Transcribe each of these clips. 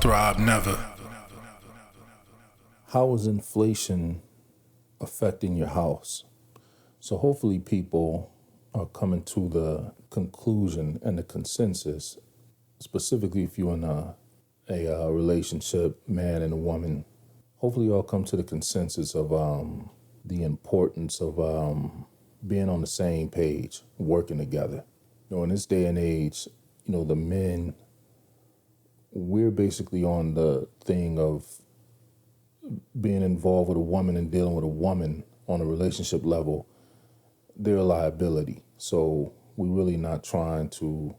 Throb never. How is inflation affecting your house? So hopefully people are coming to the conclusion and the consensus, specifically if you're in a relationship, man and a woman. Hopefully you all come to the consensus of the importance of being on the same page, working together. In this day and age, the men, we're basically on the thing of being involved with a woman and dealing with a woman on a relationship level. They're a liability. So we're really not trying to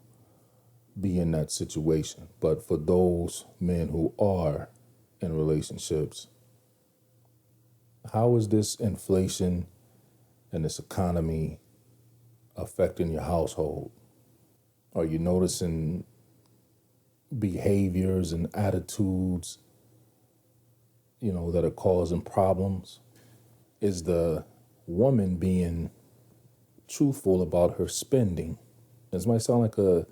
be in that situation. But for those men who are in relationships, how is this inflation and this economy affecting your household? Are you noticing behaviors and attitudes, that are causing problems? Is the woman being truthful about her spending? This might sound like a,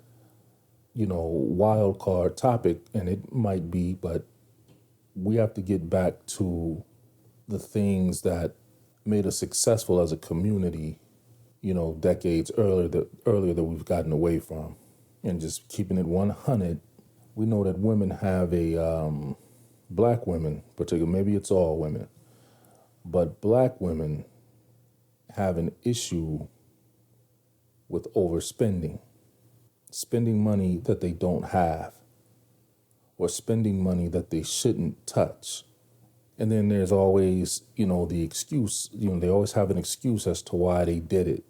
wild card topic, and it might be, but we have to get back to the things that made us successful as a community, decades earlier that we've gotten away from. And just keeping it 100, we know that women have black women, particularly, maybe it's all women, but black women have an issue with overspending, spending money that they don't have, or spending money that they shouldn't touch. And then there's always, the excuse, they always have an excuse as to why they did it.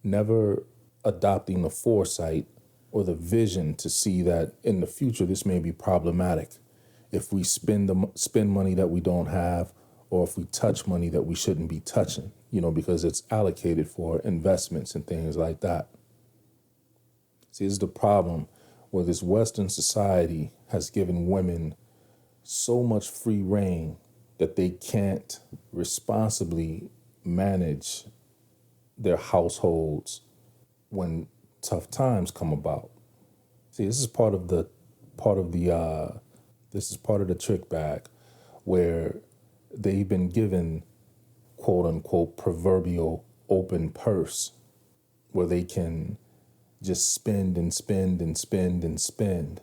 Never adopting the foresight or the vision to see that in the future this may be problematic if we spend money that we don't have, or if we touch money that we shouldn't be touching, because it's allocated for investments and things like that. See, this is the problem where this Western society has given women so much free reign that they can't responsibly manage their households when tough times come about. See, this is part of the trick bag, where they've been given, quote unquote, proverbial open purse, where they can just spend and spend and spend and spend.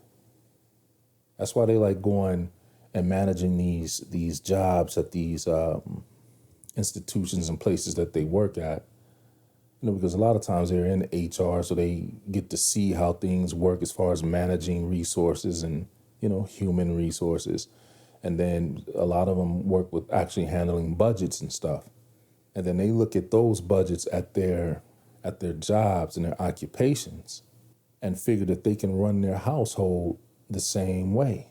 That's why they like going and managing these jobs at these institutions and places that they work at. Because a lot of times they're in HR, so they get to see how things work as far as managing resources and, human resources. And then a lot of them work with actually handling budgets and stuff. And then they look at those budgets at their jobs and their occupations and figure that they can run their household the same way.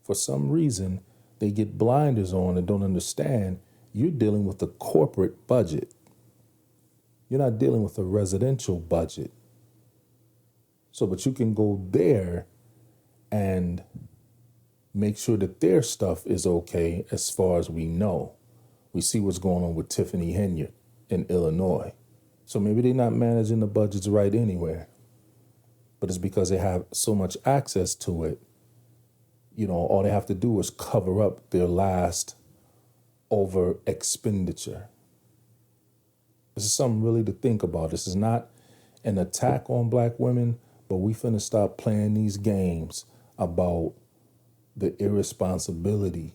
For some reason, they get blinders on and don't understand you're dealing with a corporate budget. You're not dealing with a residential budget. So, but you can go there and make sure that their stuff is okay as far as we know. We see what's going on with Tiffany Henyard in Illinois. So maybe they're not managing the budgets right anywhere, but it's because they have so much access to it. All they have to do is cover up their last over expenditure. This is something really to think about. This is not an attack on black women, but we finna stop playing these games about the irresponsibility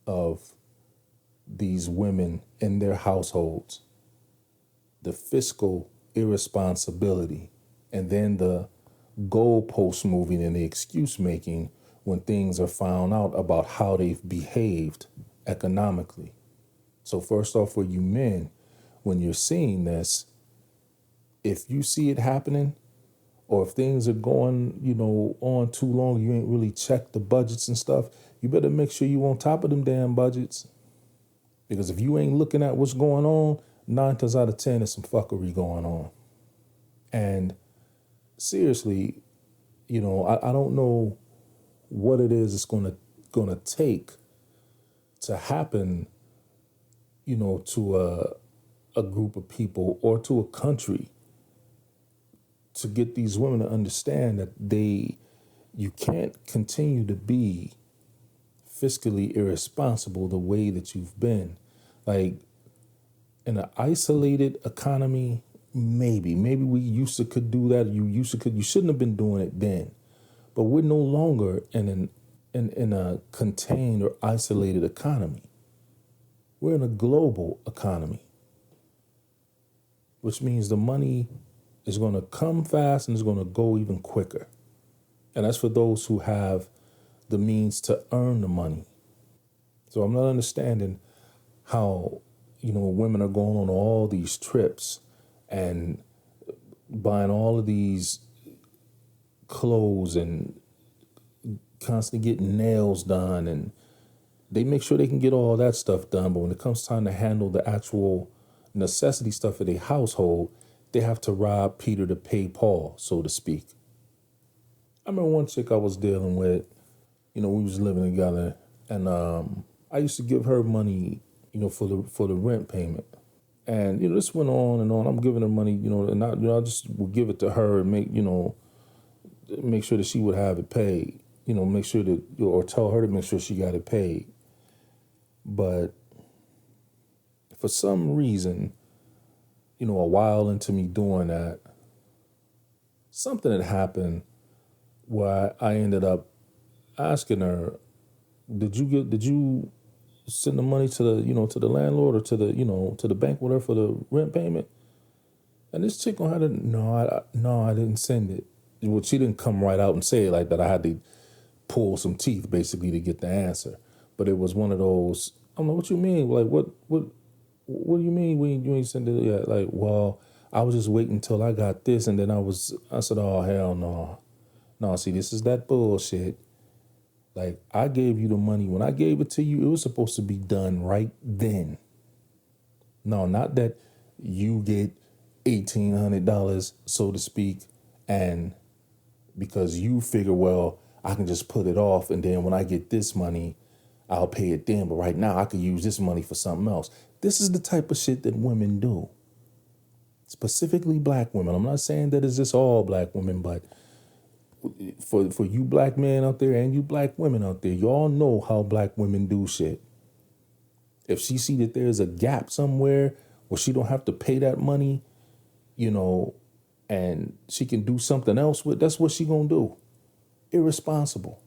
of these women in their households, the fiscal irresponsibility, and then the goalpost moving and the excuse making when things are found out about how they've behaved economically. So first off, for you men, when you're seeing this, if you see it happening, or if things are going, on too long, you ain't really checked the budgets and stuff, you better make sure you on top of them damn budgets. Because if you ain't looking at what's going on, 9 times out of 10, there's some fuckery going on. And seriously, I don't know what it is it's gonna take to happen, to a group of people or to a country to get these women to understand that they, you can't continue to be fiscally irresponsible the way that you've been. Like in an isolated economy, maybe we used to could do that. You shouldn't have been doing it then. But we're no longer in a contained or isolated economy. We're in a global economy, which means the money is going to come fast and it's going to go even quicker. And that's for those who have the means to earn the money. So I'm not understanding how, women are going on all these trips and buying all of these clothes and constantly getting nails done, and they make sure they can get all that stuff done. But when it comes time to handle the actual necessity stuff of their household, they have to rob Peter to pay Paul, so to speak. I remember one chick I was dealing with, we was living together, and I used to give her money, for the rent payment. And, this went on and on. I'm giving her money, and I just would give it to her and make sure that she would have it paid, make sure that, or tell her to make sure she got it paid. But for some reason, a while into me doing that, something had happened where I ended up asking her, did you send the money to the, to the landlord or to the, to the bank, whatever, for the rent payment? And this chick on had no, I didn't send it. Well, she didn't come right out and say it like that. I had to pull some teeth basically to get the answer. But it was one of those, I'm like, what you mean? Like, what do you mean you ain't send it yet? Like, well, I was just waiting until I got this, and then I said, oh, hell no. No, see, this is that bullshit. Like, I gave you the money. When I gave it to you, it was supposed to be done right then. No, not that you get $1,800, so to speak, and because you figure, well, I can just put it off, and then when I get this money, I'll pay it then. But right now, I could use this money for something else. This is the type of shit that women do. Specifically black women. I'm not saying that it's just all black women, but for you black men out there and you black women out there, y'all know how black women do shit. If she see that there's a gap somewhere where she don't have to pay that money, and she can do something else with, that's what she gonna do. Irresponsible.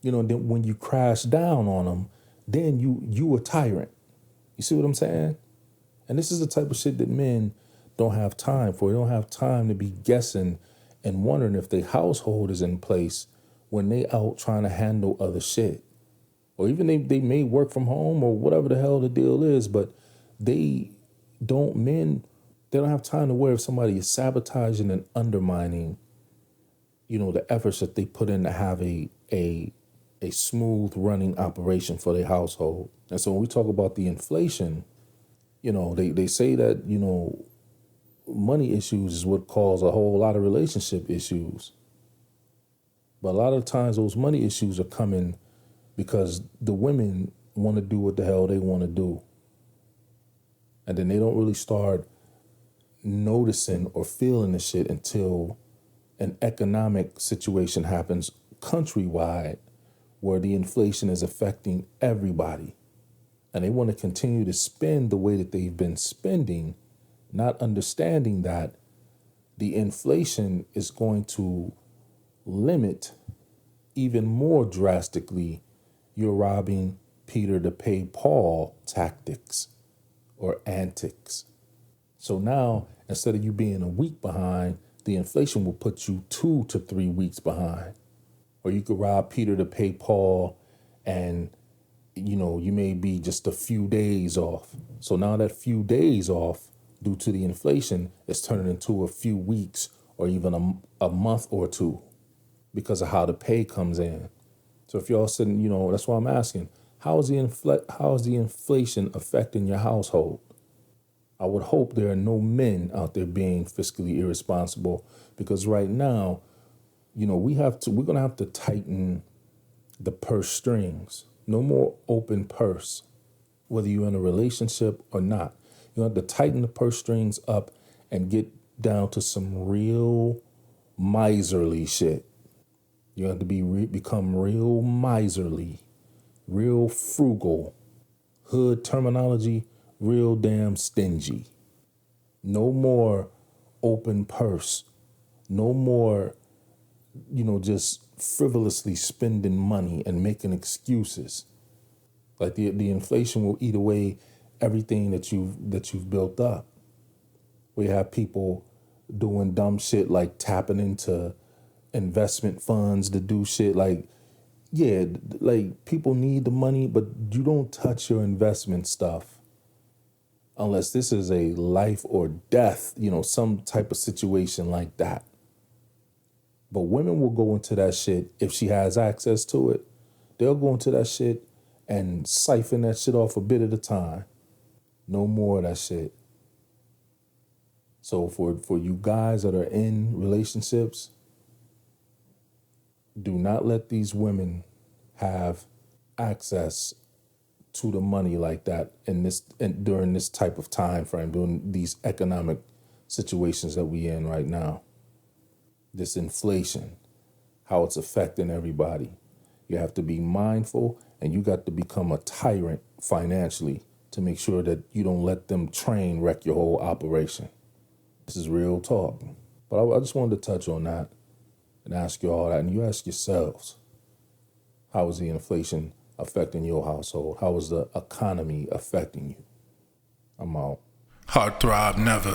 Then when you crash down on them, then you a tyrant. You see what I'm saying? And this is the type of shit that men don't have time for. They don't have time to be guessing and wondering if their household is in place when they out trying to handle other shit. Or even they may work from home or whatever the hell the deal is, but they don't have time to worry if somebody is sabotaging and undermining, the efforts that they put in to have a smooth running operation for their household. And so when we talk about the inflation, they say that, money issues is what cause a whole lot of relationship issues. But a lot of times those money issues are coming because the women want to do what the hell they want to do. And then they don't really start noticing or feeling the shit until an economic situation happens countrywide where the inflation is affecting everybody. And they want to continue to spend the way that they've been spending, not understanding that the inflation is going to limit even more drastically your robbing Peter to pay Paul tactics or antics. So now, instead of you being a week behind, the inflation will put you 2 to 3 weeks behind. Or you could rob Peter to pay Paul and, you may be just a few days off. So now that few days off due to the inflation is turning into a few weeks or even a month or two because of how the pay comes in. So if y'all sitting, that's why I'm asking, how is the inflation affecting your household? I would hope there are no men out there being fiscally irresponsible, because right now, we're going to have to tighten the purse strings. No more open purse, whether you're in a relationship or not. You have to tighten the purse strings up and get down to some real miserly shit. You have to become real miserly, real frugal. Hood terminology, real damn stingy. No more open purse. No more, just frivolously spending money and making excuses. Like the inflation will eat away everything that you've built up. We have people doing dumb shit like tapping into investment funds to do shit like, yeah, like people need the money, but you don't touch your investment stuff unless this is a life or death, some type of situation like that. But women will go into that shit if she has access to it. They'll go into that shit and siphon that shit off a bit at a time. No more of that shit. So for you guys that are in relationships, do not let these women have access to the money like that during this type of time frame, during these economic situations that we in right now. This inflation, how it's affecting everybody. You have to be mindful, and you got to become a tyrant financially to make sure that you don't let them train wreck your whole operation. This is real talk. But I just wanted to touch on that and ask you all that. And you ask yourselves, how is the inflation affecting your household? How is the economy affecting you? I'm out. Heart throb never.